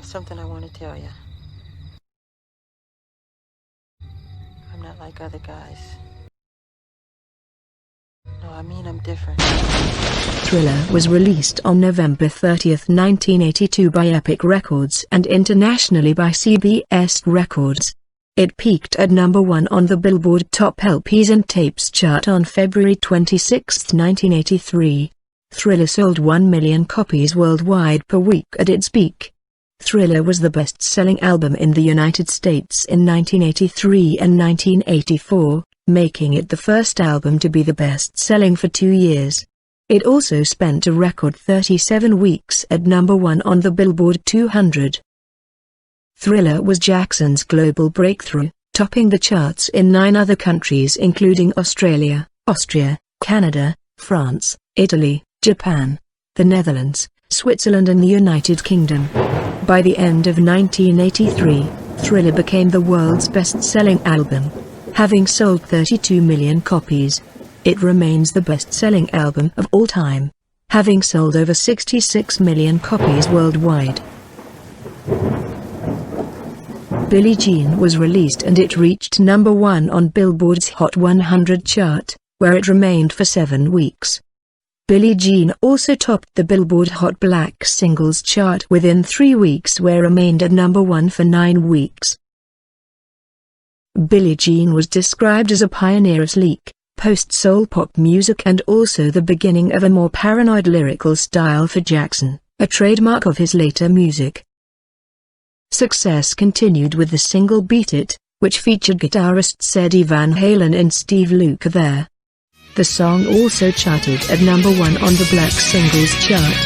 have something I want to tell you. I'm not like other guys. No, I mean I'm different. Thriller was released on November 30, 1982 by Epic Records and internationally by CBS Records. It peaked at number 1 on the Billboard Top LPs and Tapes chart on February 26, 1983. Thriller sold 1 million copies worldwide per week at its peak. Thriller was the best-selling album in the United States in 1983 and 1984, making it the first album to be the best-selling for 2 years. It also spent a record 37 weeks at number 1 on the Billboard 200. Thriller was Jackson's global breakthrough, topping the charts in 9 other countries including Australia, Austria, Canada, France, Italy, Japan, the Netherlands, Switzerland and the United Kingdom. By the end of 1983, Thriller became the world's best-selling album, having sold 32 million copies. It remains the best-selling album of all time, having sold over 66 million copies worldwide. Billie Jean was released and it reached number 1 on Billboard's Hot 100 chart, where it remained for 7 weeks. Billie Jean also topped the Billboard Hot Black Singles chart within 3 weeks, where it remained at number 1 for 9 weeks. Billie Jean was described as a pioneer of sleek, post-soul pop music and also the beginning of a more paranoid lyrical style for Jackson, a trademark of his later music. Success continued with the single Beat It, which featured guitarists Eddie Van Halen and Steve Lukather. The song also charted at number 1 on the Black Singles chart.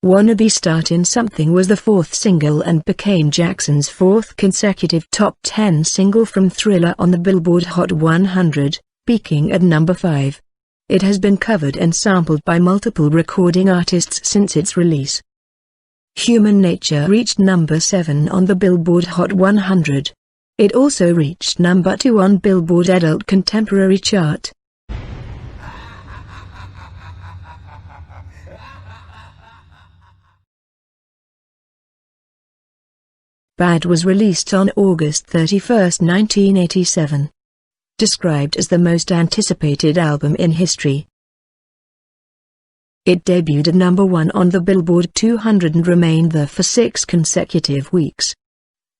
Wanna Be Startin' Something was the 4th single and became Jackson's 4th consecutive top 10 single from Thriller on the Billboard Hot 100, peaking at number 5. It has been covered and sampled by multiple recording artists since its release. Human Nature reached number 7 on the Billboard Hot 100. It also reached number 2 on Billboard Adult Contemporary chart. Bad was released on August 31, 1987. Described as the most anticipated album in history. It debuted at number 1 on the Billboard 200 and remained there for 6 consecutive weeks.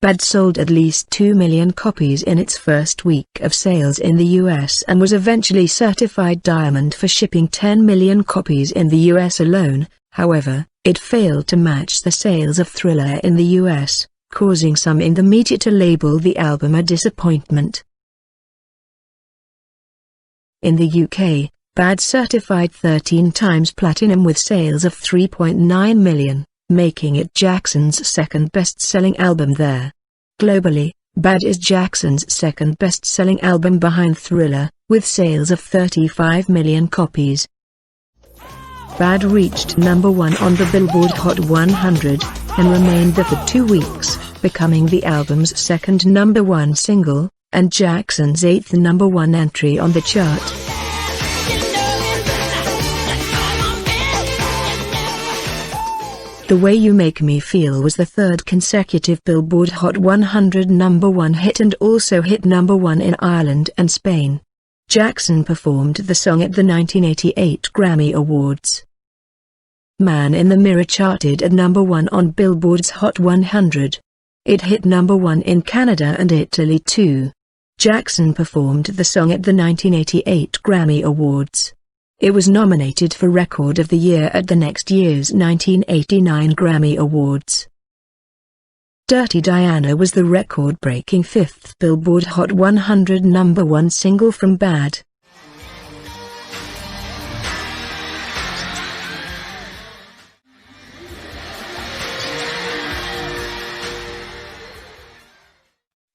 Bad sold at least 2 million copies in its first week of sales in the US and was eventually certified diamond for shipping 10 million copies in the US alone. However, it failed to match the sales of Thriller in the US, causing some in the media to label the album a disappointment. In the UK, Bad certified 13 times platinum with sales of 3.9 million, making it Jackson's second best-selling album there. Globally, Bad is Jackson's second best-selling album behind Thriller, with sales of 35 million copies. Bad reached number 1 on the Billboard Hot 100, and remained there for 2 weeks, becoming the album's second number 1 single, and Jackson's 8th number 1 entry on the chart. The Way You Make Me Feel was the 3rd consecutive Billboard Hot 100 number 1 hit and also hit number 1 in Ireland and Spain. Jackson performed the song at the 1988 Grammy Awards. Man in the Mirror charted at number 1 on Billboard's Hot 100. It hit number 1 in Canada and Italy too. Jackson performed the song at the 1988 Grammy Awards. It was nominated for Record of the Year at the next year's 1989 Grammy Awards. Dirty Diana was the record-breaking 5th Billboard Hot 100 number 1 single from Bad.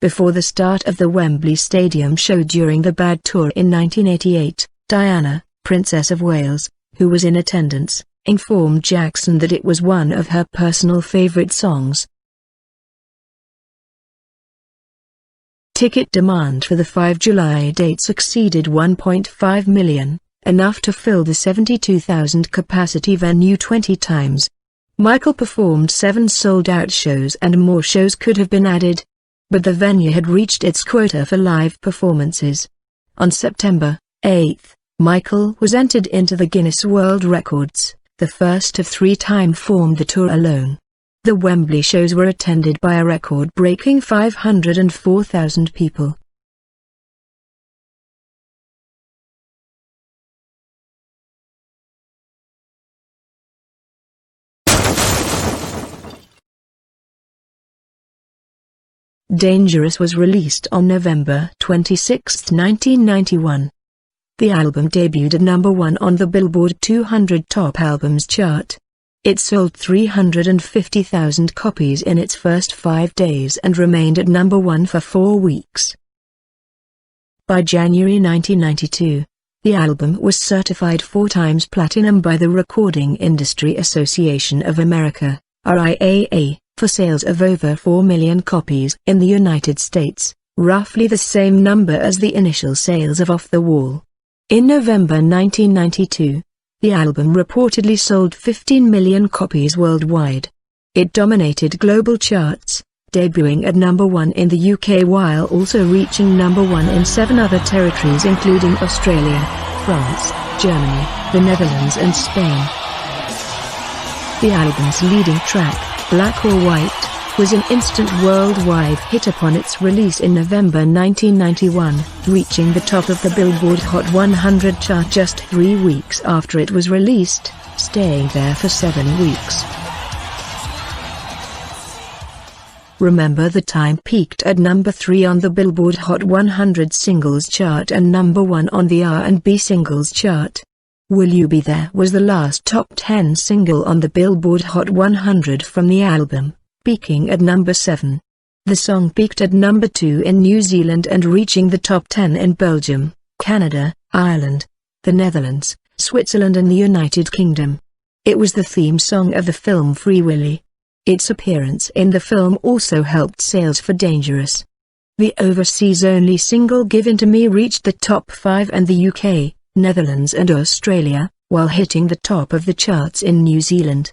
Before the start of the Wembley Stadium show during the Bad tour in 1988, Diana, Princess of Wales, who was in attendance, informed Jackson that it was one of her personal favorite songs. Ticket demand for the 5 July date exceeded 1.5 million, enough to fill the 72,000 capacity venue 20 times. Michael performed 7 sold-out shows and more shows could have been added. But the venue had reached its quota for live performances. On September 8, Michael was entered into the Guinness World Records, the first of 3 times formed the tour alone. The Wembley shows were attended by a record-breaking 504,000 people. Dangerous was released on November 26, 1991. The album debuted at number 1 on the Billboard 200 Top Albums chart. It sold 350,000 copies in its first 5 days and remained at number 1 for 4 weeks. By January 1992, the album was certified 4 times platinum by the Recording Industry Association of America, RIAA, for sales of over 4 million copies in the United States, roughly the same number as the initial sales of Off the Wall. In November 1992, the album reportedly sold 15 million copies worldwide. It dominated global charts, debuting at number 1 in the UK while also reaching number 1 in 7 other territories including Australia, France, Germany, the Netherlands and Spain. The album's leading track, Black or White, was an instant worldwide hit upon its release in November 1991, reaching the top of the Billboard Hot 100 chart just 3 weeks after it was released, staying there for 7 weeks. Remember the Time peaked at number 3 on the Billboard Hot 100 singles chart and number 1 on the R&B singles chart. Will You Be There was the last top 10 single on the Billboard Hot 100 from the album, peaking at number 7. The song peaked at number 2 in New Zealand and reaching the top 10 in Belgium, Canada, Ireland, the Netherlands, Switzerland and the United Kingdom. It was the theme song of the film Free Willy. Its appearance in the film also helped sales for Dangerous. The overseas-only single Give In To Me reached the top 5 in the UK, Netherlands and Australia, while hitting the top of the charts in New Zealand.